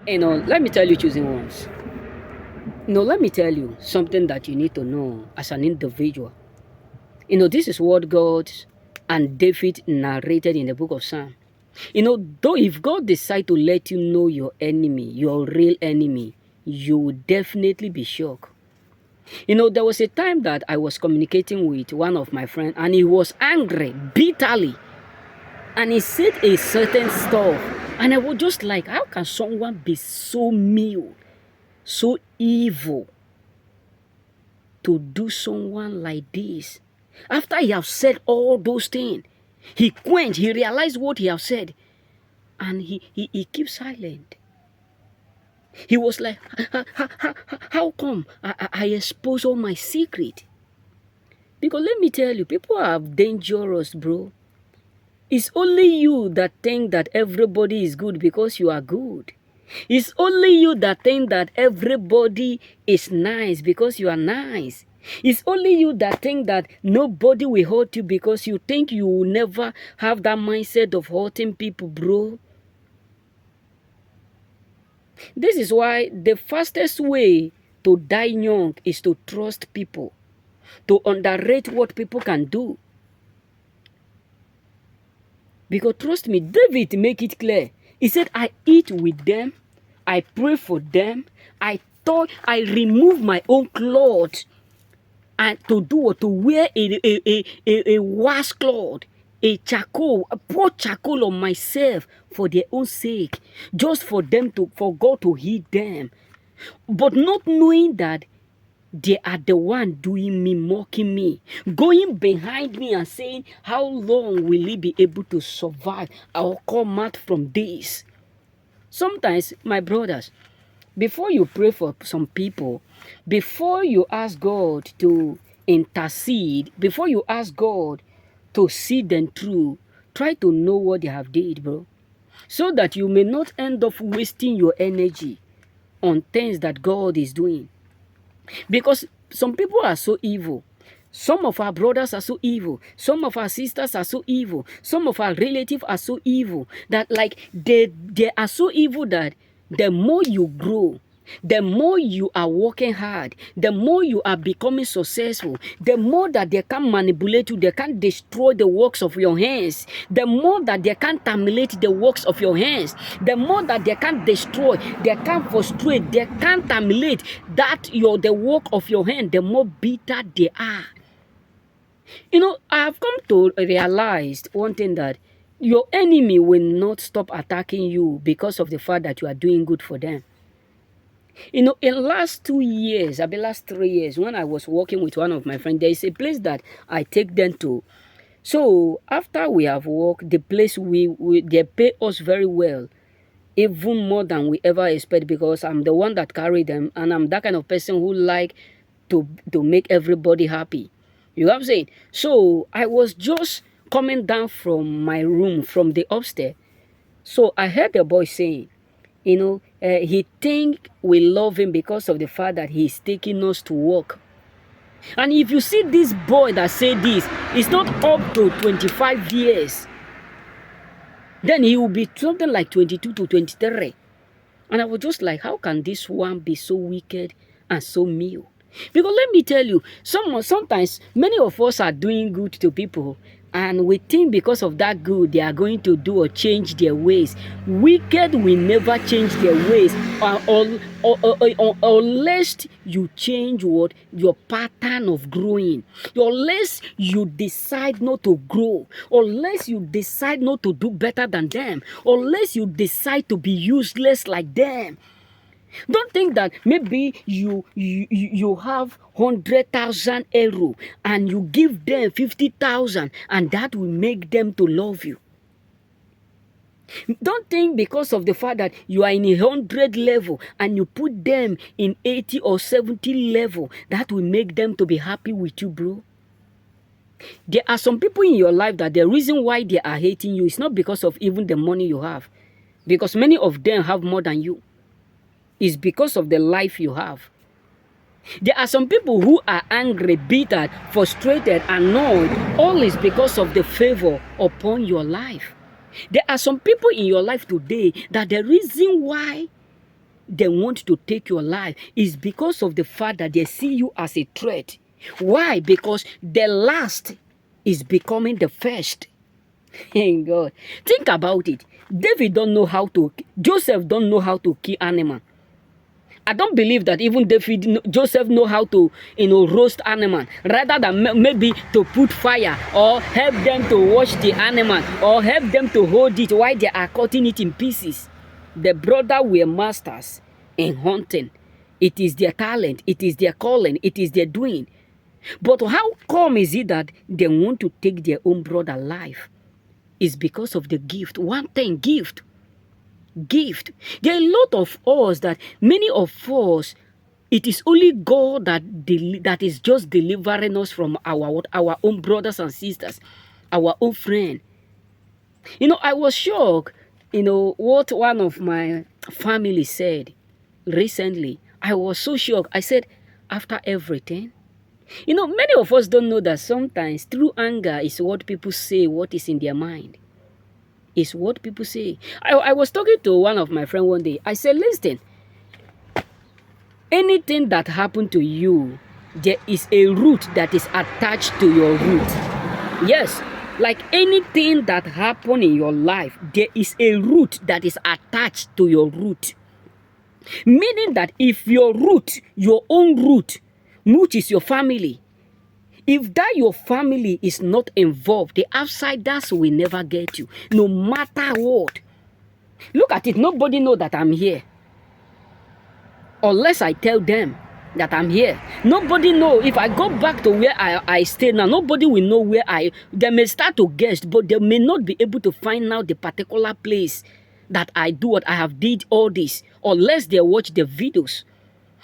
Let me tell you choosing ones. Let me tell you something that you need to know as an individual. This is what God and David narrated in the book of Psalm. Though if God decide to let you know your enemy, your real enemy, you will definitely be shocked. There was a time that I was communicating with one of my friends and he was angry bitterly and he said a certain stuff and I was just like, how can someone be so mean, so evil to do someone like this? After he have said all those things, he quenched, he realized what he have said and he keeps silent. He was like, how come I expose all my secret? Because let me tell you, people are dangerous, bro. It's only you that think that everybody is good because you are good. It's only you that think that everybody is nice because you are nice. It's only you that think that nobody will hurt you because you think you will never have that mindset of hurting people, bro. This is why the fastest way to die young is to trust people, to underrate what people can do. Because trust me, David make it clear. He said, I eat with them, I pray for them, I remove my own clothes and to do what? To wear a wash cloth, a charcoal, pour charcoal on myself for their own sake, just for God to heal them. But not knowing that they are the one doing me, mocking me, going behind me and saying, how long will he be able to survive or come out from this? Sometimes, my brothers, before you pray for some people, before you ask God to intercede, before you ask God to see them through, try to know what they have did, bro. So that you may not end up wasting your energy on things that God is doing. Because some people are so evil. Some of our brothers are so evil. Some of our sisters are so evil. Some of our relatives are so evil that they are so evil that the more you grow, the more you are working hard, the more you are becoming successful, the more that they can manipulate you, they can destroy the works of your hands, the more that they can terminate the works of your hands, the more that they can destroy, they can frustrate, they can terminate the work of your hand, the more bitter they are. I have come to realize one thing, that your enemy will not stop attacking you because of the fact that you are doing good for them. In last 2 years, last 3 years, when I was working with one of my friends, there is a place that I take them to. So after we have worked, the place they pay us very well, even more than we ever expect, because I'm the one that carry them, and I'm that kind of person who like to make everybody happy. You know what I'm saying? So I was just coming down from my room, from the upstairs. So I heard the boy saying, he think we love him because of the fact that he's taking us to work. And if you see this boy that said this, it's not up to 25 years. Then he will be something like 22 to 23. And I was just like, how can this one be so wicked and so mean? Because let me tell you, sometimes many of us are doing good to people, and we think because of that good, they are going to do or change their ways. Wicked will never change their ways unless you change your pattern of growing. Unless you decide not to grow. Unless you decide not to do better than them. Unless you decide to be useless like them. Don't think that maybe you have 100,000 euro and you give them 50,000 and that will make them to love you. Don't think because of the fact that you are in 100 level and you put them in 80 or 70 level, that will make them to be happy with you, bro. There are some people in your life that the reason why they are hating you is not because of even the money you have, because many of them have more than you. Is because of the life you have. There are some people who are angry, bitter, frustrated, annoyed. All is because of the favor upon your life. There are some people in your life today that the reason why they want to take your life is because of the fact that they see you as a threat. Why? Because the last is becoming the first. Thank God. Think about it. David don't know how to, Joseph don't know how to kill animal. I don't believe that even Joseph know how to, roast animal, rather than maybe to put fire or help them to wash the animal or help them to hold it while they are cutting it in pieces. The brother were masters in hunting. It is their talent. It is their calling. It is their doing. But how come is it that they want to take their own brother life? It's because of the gift. One thing, gift. Gift. There are a lot of us that many of us, it is only God that is just delivering us from our own brothers and sisters, our own friend. I was shocked, what one of my family said recently. I was so shocked. I said, after everything, many of us don't know that sometimes true anger is what people say, what is in their mind. Is what people say. I was talking to one of my friends one day. I said, listen, anything that happened to you, there is a root that is attached to your root. Yes, like anything that happened in your life, there is a root that is attached to your root. Meaning that if your root, your own root, which is your family, if that your family is not involved, the outsiders will never get you, no matter what. Look at it. Nobody know that I'm here, unless I tell them that I'm here. Nobody know. If I go back to where I stay now, nobody will know where they may start to guess, but they may not be able to find out the particular place that I do what I have did all this, unless they watch the videos.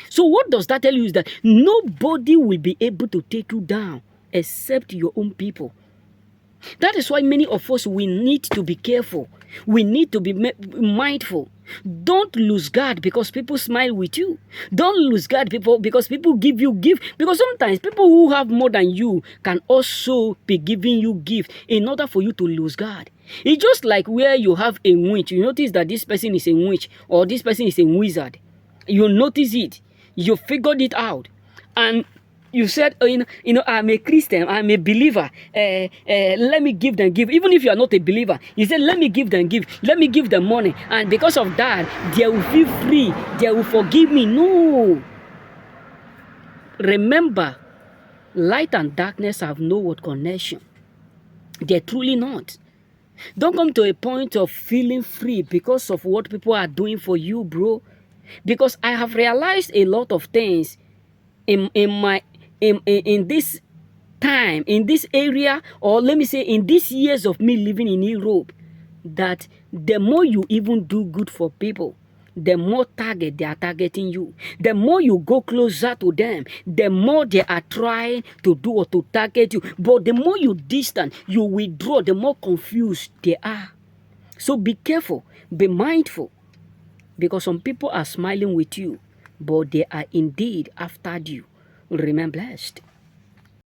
So what does that tell you is that nobody will be able to take you down except your own people. That is why many of us, we need to be careful. We need to be mindful. Don't lose guard because people smile with you. Don't lose guard because people give you gift. Because sometimes people who have more than you can also be giving you gift in order for you to lose guard. It's just like where you have a witch. You notice that this person is a witch or this person is a wizard. You notice it. You figured it out. And you said, I'm a Christian, I'm a believer. Let me give them gift. Even if you are not a believer, you said, let me give them gift. Let me give them money. And because of that, they will feel free. They will forgive me. No. Remember, light and darkness have no what connection. They're truly not. Don't come to a point of feeling free because of what people are doing for you, bro. Because I have realized a lot of things in this time, in this area, or let me say in these years of me living in Europe, that the more you even do good for people, the more target they are targeting you. The more you go closer to them, the more they are trying to do or to target you. But the more you distance, you withdraw, the more confused they are. So be careful, be mindful. Because some people are smiling with you, but they are indeed after you. Remain blessed.